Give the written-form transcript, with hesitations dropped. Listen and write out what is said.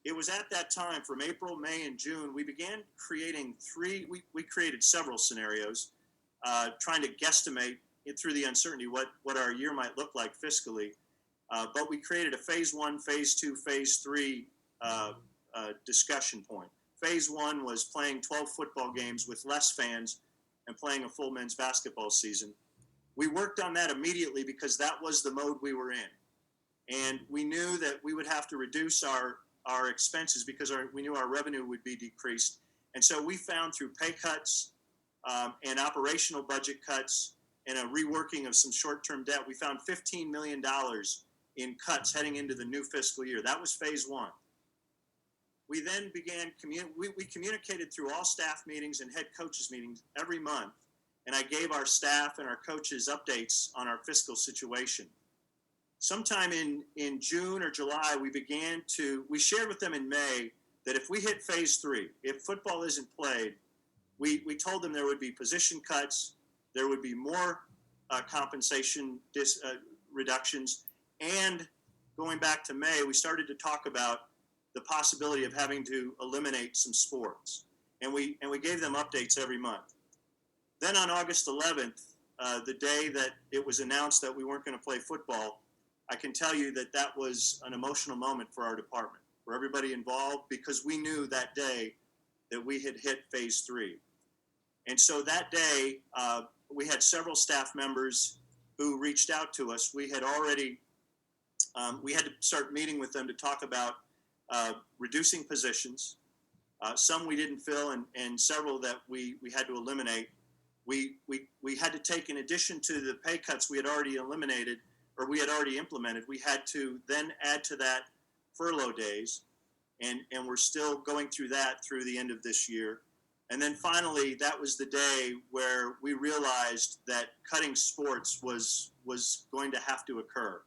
it was at that time, from April, May, and June, we began creating we created several scenarios, trying to guesstimate it through the uncertainty what our year might look like fiscally. But we created a phase one, phase two, phase three discussion point. Phase one was playing 12 football games with less fans and playing a full men's basketball season. We worked on that immediately because that was the mode we were in. And we knew that we would have to reduce our expenses because we knew our revenue would be decreased. And so we found through pay cuts and operational budget cuts and a reworking of some short-term debt, we found $15 million in cuts heading into the new fiscal year. That was phase one. We then began, we communicated through all staff meetings and head coaches meetings every month, and I gave our staff and our coaches updates on our fiscal situation. Sometime in June or July, we shared with them in May that if we hit phase three, if football isn't played, we told them there would be position cuts, there would be more compensation reductions, and going back to May, we started to talk about the possibility of having to eliminate some sports. And we gave them updates every month. Then on August 11th, the day that it was announced that we weren't going to play football, I can tell you that that was an emotional moment for our department, for everybody involved, because we knew that day that we had hit phase three. And so that day, we had several staff members who reached out to us. We had already, we had to start meeting with them to talk about reducing positions. Some we didn't fill, and several that we had to eliminate. We had to take, in addition to the pay cuts we had already eliminated, or we had already implemented, we had to then add to that furlough days, and we're still going through that through the end of this year. And then finally, that was the day where we realized that cutting sports was going to have to occur.